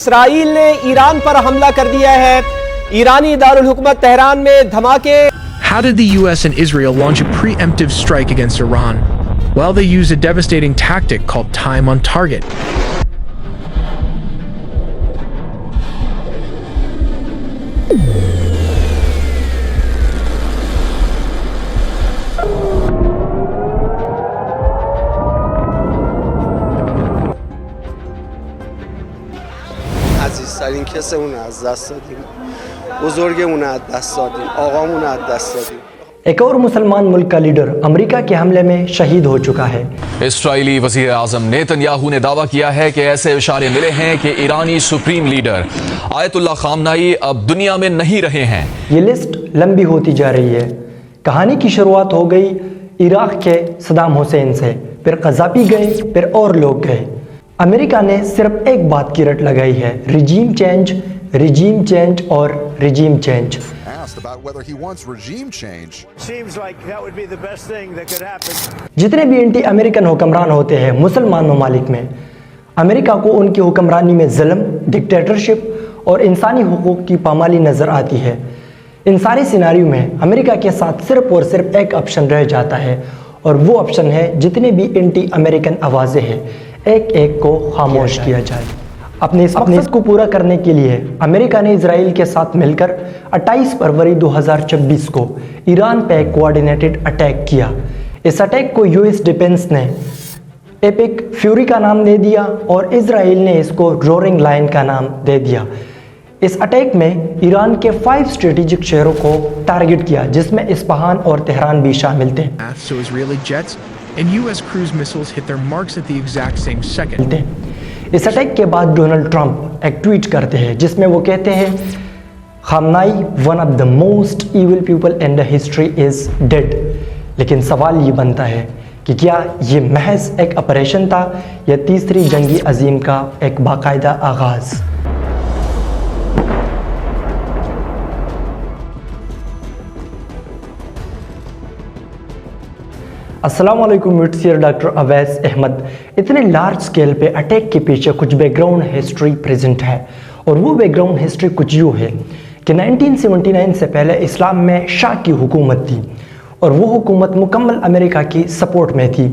اسرائیل نے ایران پر حملہ کر دیا ہے. ایرانی دارالحکومت تہران میں دھماکے. How did the US and Israel launch a preemptive strike against Iran? Well, they used a devastating tactic called time on target. عزیزترین کسمون از دست دادیم، بزرگمون از دست دادیم، آقامون از دست دادیم. ایک اور مسلمان ملک کا لیڈر امریکہ کے حملے میں شہید ہو چکا ہے. اسرائیلی وزیر اعظم نیتن یاہو نے دعویٰ کیا ہے کہ ایسے اشارے ملے ہیں کہ ایرانی سپریم لیڈر آیت اللہ خامنائی اب دنیا میں نہیں رہے ہیں. یہ لسٹ لمبی ہوتی جا رہی ہے. کہانی کی شروعات ہو گئی عراق کے صدام حسین سے، پھر قذافی گئے، پھر اور لوگ گئے. امریکہ نے صرف ایک بات کی رٹ لگائی ہے: رجیم چینج، رجیم چینج اور رجیم چینج. جتنے بھی اینٹی امریکن حکمران ہوتے ہیں مسلمان ممالک میں، امریکہ کو ان کی حکمرانی میں ظلم، ڈکٹیٹرشپ اور انسانی حقوق کی پامالی نظر آتی ہے. ان سارے سیناریو میں امریکہ کے ساتھ صرف اور صرف ایک آپشن رہ جاتا ہے، اور وہ آپشن ہے جتنے بھی اینٹی امریکن آوازیں ہیں ایک ایک کو خاموش کیا جائے. اپنے اس مقصد کو پورا کرنے کے لیے امریکہ نے اسرائیل کے ساتھ مل کر 28 فروری 2024 کو ایران پہ کوآرڈینیٹڈ اٹیک کیا. اس اٹیک کو یو ایس ڈیفنس نے ایپک فیوری کا نام دے دیا اور اسرائیل نے اس کو رورنگ لائن کا نام دے دیا. اس اٹیک میں ایران کے 5 اسٹریٹجک شہروں کو ٹارگٹ کیا، جس میں اصفہان اور تہران بھی شامل تھے. So Israeli jets and US cruise missiles hit their marks at the exact same second. اس اٹیک کے بعد ڈونلڈ ٹرمپ ایک ٹویٹ کرتے ہیں جس میں وہ کہتے ہیں Khamenei one of the most evil people in the history is dead. لیکن سوال یہ بنتا ہے کہ کیا یہ محض ایک آپریشن تھا یا تیسری جنگی عظیم کا ایک باقاعدہ آغاز؟ السلام علیکم، it's your doctor Awais Ahmad. اتنے لارج سکیل پہ اٹیک کے پیچھے کچھ بیک گراؤنڈ ہسٹری پریزنٹ ہے، اور وہ بیک گراؤنڈ ہسٹری کچھ یوں ہے کہ 1979 سے پہلے اسلام میں شاہ کی حکومت تھی، اور وہ حکومت مکمل امریکہ کی سپورٹ میں تھی.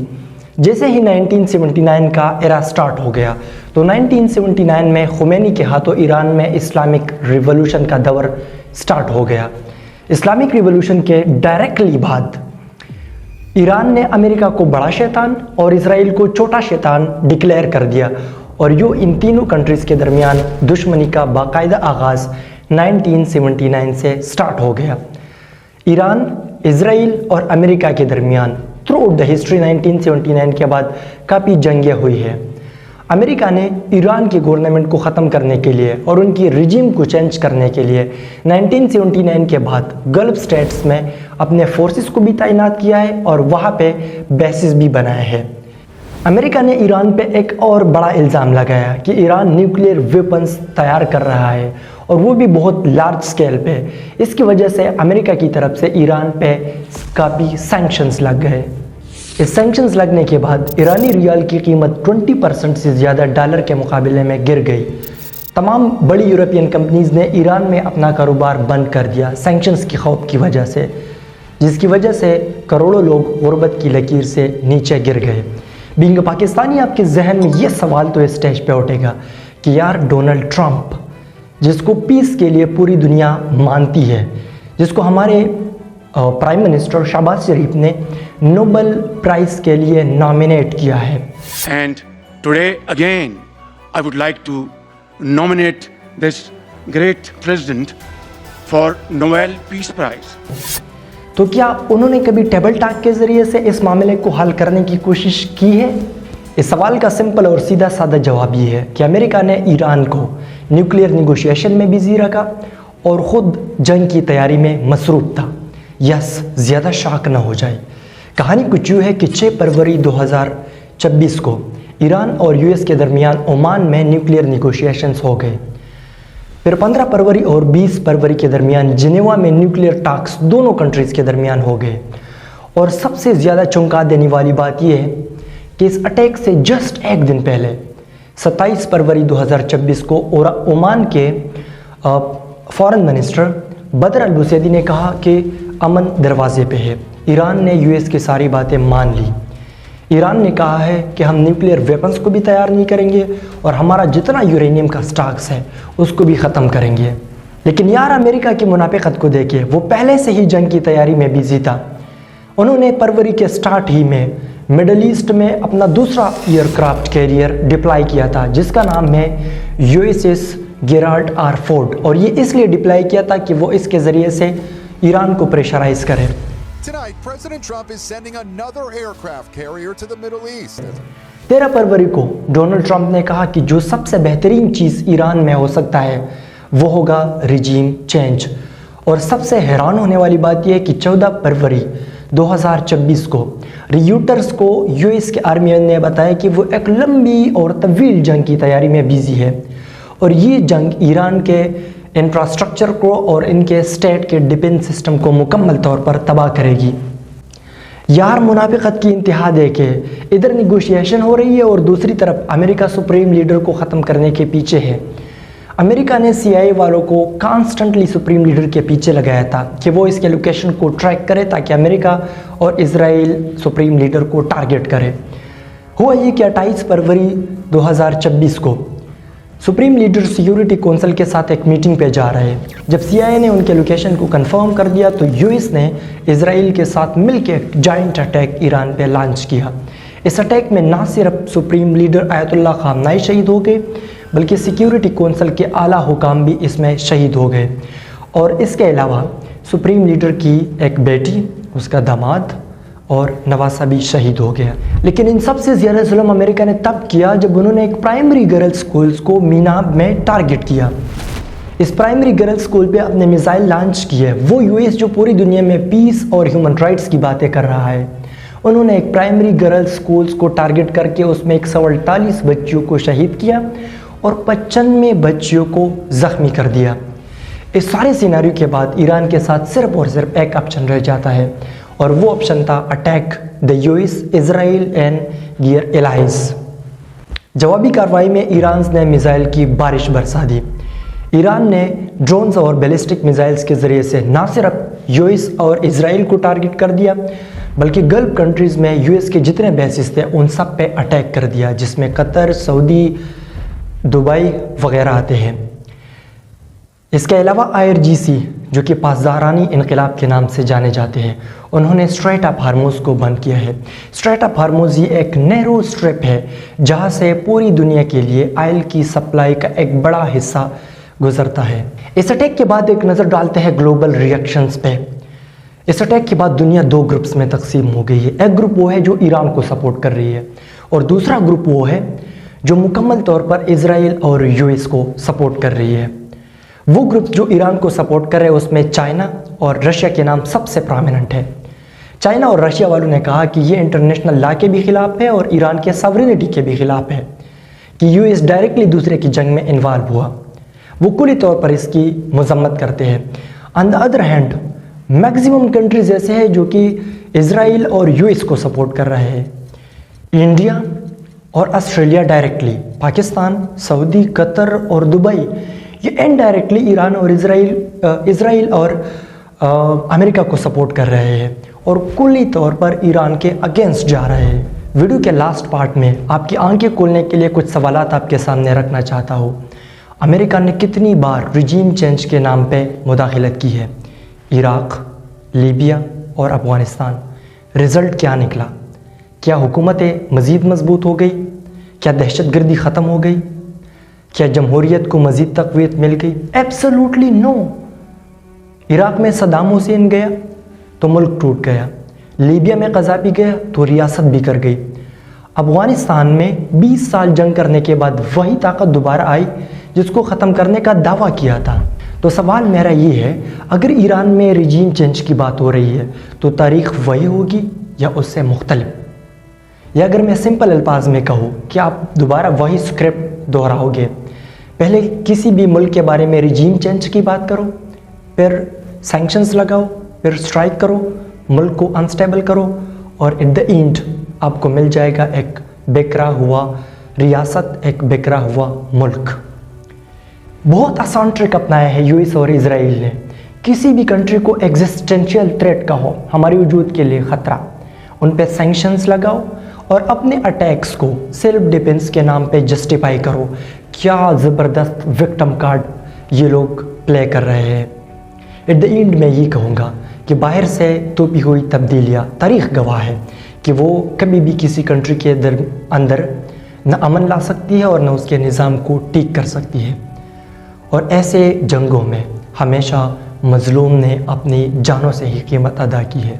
جیسے ہی 1979 کا ایرا سٹارٹ ہو گیا تو 1979 میں خمینی کے ہاتھوں ایران میں اسلامک ریولوشن کا دور سٹارٹ ہو گیا. اسلامک ریولوشن کے ڈائریکٹلی بعد ایران نے امریکہ کو بڑا شیطان اور اسرائیل کو چھوٹا شیطان ڈکلیئر کر دیا، اور یوں ان تینوں کنٹریز کے درمیان دشمنی کا باقاعدہ آغاز 1979 سے سٹارٹ ہو گیا. ایران، اسرائیل اور امریکہ کے درمیان تھرو آؤٹ دا ہسٹری 1979 کے بعد کافی جنگیں ہوئی ہے. امریکہ نے ایران کی گورنمنٹ کو ختم کرنے کے لیے اور ان کی رجیم کو چینج کرنے کے لیے 1979 کے بعد گلف سٹیٹس میں اپنے فورسز کو بھی تعینات کیا ہے اور وہاں پہ بیسز بھی بنائے ہیں. امریکہ نے ایران پہ ایک اور بڑا الزام لگایا کہ ایران نیوکلیئر ویپنز تیار کر رہا ہے، اور وہ بھی بہت لارج سکیل پہ. اس کی وجہ سے امریکہ کی طرف سے ایران پہ کافی سینکشنز لگ گئے. اس سینکشنز لگنے کے بعد ایرانی ریال کی قیمت 20% سے زیادہ ڈالر کے مقابلے میں گر گئی. تمام بڑی یورپین کمپنیز نے ایران میں اپنا کاروبار بند کر دیا سینکشنز کی خوف کی وجہ سے، جس کی وجہ سے کروڑوں لوگ غربت کی لکیر سے نیچے گر گئے. بینگ پاکستانی آپ کے ذہن میں یہ سوال تو اسٹیج پہ اٹھے گا کہ یار ڈونلڈ ٹرمپ، جس کو پیس کے لیے پوری دنیا مانتی ہے، جس کو ہمارے پرائم منسٹر شہباز شریف نے نوبل پرائز کے لیے نامینیٹ کیا ہے. And today again I would like to nominate this great president for Nobel Peace Prize. تو کیا انہوں نے کبھی ٹیبل ٹاک کے ذریعے سے اس معاملے کو حل کرنے کی کوشش کی ہے؟ اس سوال کا سمپل اور سیدھا سادہ جواب یہ ہے کہ امریکہ نے ایران کو نیوکلیئر نیگوشیشن میں بزی رکھا اور خود جنگ کی تیاری میں مصروف تھا. یس، زیادہ شاک نہ ہو جائے. کہانی کچھ یوں ہے کہ 6 فروری 2024 کو ایران اور یو ایس کے درمیان عمان میں نیوکلیئر نیگوشیشنز ہو گئے. پھر 15 فروری اور 20 فروری کے درمیان جنیوا میں نیوکلیئر ٹاکس دونوں کنٹریز کے درمیان ہو گئے. اور سب سے زیادہ چونکا دینے والی بات یہ ہے کہ اس اٹیک سے جسٹ ایک دن پہلے 27 फरवरी 2026 को ओमान के फॉरेन मिनिस्टर बदर अल-बुसैदी ने कहा कि अमन दरवाजे पे है। ईरान ने यूएस की सारी बातें मान ली। ईरान ने कहा है कि हम न्यूक्लियर वेपन्स को भी तैयार नहीं करेंगे और हमारा जितना यूरेनियम का स्टॉक्स है उसको भी ख़त्म करेंगे। लेकिन यार अमेरिका की मुनाफिकत को देखिए, वो पहले से ही जंग की तैयारी में बिजी था। उन्होंने फरवरी के स्टार्ट ही में मिडल ईस्ट में अपना दूसरा एयरक्राफ्ट कैरियर डिप्लॉय किया था जिसका नाम है USS गेराल्ड आर फोर्ड, और ये इसलिए डिप्लॉय किया था कि वो इसके ज़रिए से ईरान को प्रेशराइज करे। Tonight, President Trump is sending another aircraft carrier to the Middle East. 13 फरवरी को डोनाल्ड ट्रंप ने कहा कि जो सबसे बेहतरीन चीज़ ईरान में हो सकता है वो होगा रिजीम चेंज। और सबसे हैरान होने वाली बात यह है कि 14 फरवरी 2026 को रियूटर्स को यूएस के आर्मी ने बताया कि वो एक लंबी और तवील जंग की तैयारी में बिजी है और ये जंग ईरान के इंफ्रास्ट्रक्चर को और इनके स्टेट के डिफेंस सिस्टम को मुकम्मल तौर पर तबाह करेगी। यार मुनाफिकत की इंतहा देखे, इधर निगोशिएशन हो रही है और दूसरी तरफ अमेरिका सुप्रीम लीडर को ख़त्म करने के पीछे है। अमेरिका ने CIA वालों को कॉन्स्टेंटली सुप्रीम लीडर के पीछे लगाया था कि वो इसके लोकेशन को ट्रैक करे ताकि अमेरिका और इजराइल सुप्रीम लीडर को टारगेट करे। हुआ ये कि 28 फरवरी 2026 को सुप्रीम लीडर सिक्योरिटी काउंसिल के साथ एक मीटिंग पे जा रहे हैं। जब CIA ने उनके लोकेशन को कंफर्म कर दिया तो यूएस ने इजराइल के साथ मिलकर एक जॉइंट अटैक ईरान पे लॉन्च किया। इस अटैक में ना सिर्फ सुप्रीम लीडर आयतुल्लाह खामनाई शहीद हो गए बल्कि सिक्योरिटी काउंसिल के आला हुकाम भी इसमें शहीद हो गए और इसके अलावा सुप्रीम लीडर की एक बेटी, उसका दामाद और नवासा भी शहीद हो गया। लेकिन इन सबसे ज़्यादा जुल्म अमेरिका ने तब किया जब उन्होंने एक प्राइमरी गर्ल्स स्कूल्स को मीनाब में टारगेट किया। इस प्राइमरी गर्ल्स स्कूल पे अपने मिसाइल लॉन्च किए। वो यूएस जो पूरी दुनिया में पीस और ह्यूमन राइट्स की बातें कर रहा है, उन्होंने एक प्राइमरी गर्ल्स स्कूल्स को टारगेट करके उसमें 148 बच्चियों को शहीद किया और 95 बच्चियों को ज़ख्मी कर दिया। इस सारे सिनेरियो के बाद ईरान के साथ सिर्फ और सिर्फ एक ऑप्शन रह जाता है और वो ऑप्शन था attack the US Israel and गियर एलायंस। जवाबी कार्रवाई में ईरान ने मिसाइल की बारिश बरसा दी। ईरान ने ड्रोन्स और बैलिस्टिक मिसाइल्स के ज़रिए से ना सिर्फ यूएस और इजराइल को टारगेट कर दिया बल्कि गल्फ कंट्रीज़ में यूएस के जितने बेसिस थे उन सब पे अटैक कर दिया, जिसमें कतर, सऊदी, दुबई वगैरह आते हैं। इसके अलावा IRGC जो कि पासदारानी इनकलाब के नाम से जाने जाते हैं, उन्होंने स्ट्रेट ऑफ हार्मोज़ को बंद किया है। स्ट्रेट ऑफ हार्मोज़ ये एक नैरो स्ट्रिप है जहाँ से पूरी दुनिया के लिए ऑयल की सप्लाई का एक बड़ा हिस्सा गुजरता है। इस अटैक के बाद एक नज़र डालते हैं ग्लोबल रिएक्शंस पे। इस अटैक के बाद दुनिया दो ग्रुप्स में तकसीम हो गई है। एक ग्रुप वो है जो ईरान को सपोर्ट कर रही है और दूसरा ग्रुप वो है जो मुकम्मल तौर पर इजराइल और यूएस को सपोर्ट कर रही है। वो ग्रुप जो ईरान को सपोर्ट कर रहे हैं उसमें चाइना और रशिया के नाम सबसे प्रोमिनेंट है। चाइना और रशिया वालों ने कहा कि ये इंटरनेशनल लॉ के भी खिलाफ है और ईरान के सॉवरेनिटी के भी खिलाफ है कि यूएस डायरेक्टली दूसरे की जंग में इन्वॉल्व हुआ। वो कुली तौर पर इसकी मजम्मत करते हैं। On the other hand maximum countries ऐसे हैं जो कि इजराइल और यूएस को सपोर्ट कर रहे हैं। इंडिया और Australia directly, Pakistan, Saudi, Qatar और दुबई ये इनडायरेक्टली ईरान और इजराइल और अमेरिका को सपोर्ट कर रहे हैं और कुली तौर पर ईरान के अगेंस्ट जा रहे हैं। वीडियो के लास्ट पार्ट में आपकी आंखें खोलने के लिए कुछ सवालात आपके सामने रखना चाहता हूँ। अमेरिका ने कितनी बार रिजीम चेंज के नाम पे मुदाखलत की है? इराक, लीबिया और अफ़गानिस्तान। रिज़ल्ट क्या निकला? क्या हुकूमतें मज़ीद मजबूत हो गई? क्या दहशतगर्दी ख़त्म हो गई? क्या जमहूरियत को मज़ीद तक़वियत मिल गई? Absolutely no. इराक में सद्दाम हुसैन गया तो मुल्क टूट गया, लीबिया में क़ज़ाफ़ी गया तो रियासत बिखर गई, अफ़गानिस्तान में 20 साल जंग करने के बाद वही ताकत दोबारा आई जिसको ख़त्म करने का दावा किया था। तो सवाल मेरा ये है, अगर ईरान में रिजीम चेंज की बात हो रही है तो तारीख़ वही होगी या उससे मुख्तलिफ? या अगर मैं सिंपल अल्फाज में कहूँ कि आप दोबारा वही स्क्रिप्ट दोहराओगे? पहले किसी भी मुल्क के बारे में रिजीम चेंज की बात करो, फिर सैंक्शंस लगाओ, फिर स्ट्राइक करो, मुल्क को अनस्टेबल करो और एट द एंड आपको मिल जाएगा एक बिखरा हुआ रियासत एक बिखरा हुआ मुल्क। बहुत आसान ट्रिक अपनाया है यूएस और इजराइल ने। किसी भी कंट्री को एग्जिस्टेंशियल थ्रेट का हो, हमारे वजूद के लिए ख़तरा, उन पे सैंक्शंस लगाओ और अपने अटैक्स को सेल्फ डिफेंस के नाम पे जस्टिफाई करो। क्या ज़बरदस्त विक्टिम कार्ड ये लोग प्ले कर रहे हैं। एट द एंड मैं ये कहूँगा कि बाहर से तोपी हुई तब्दीलियाँ, तारीख़ गवाह है कि वो कभी भी किसी कंट्री के अंदर न अमन ला सकती है और न उसके निज़ाम को ठीक कर सकती है। और ऐसे जंगों में हमेशा मज़लूम ने अपनी जानों से ही कीमत अदा की है।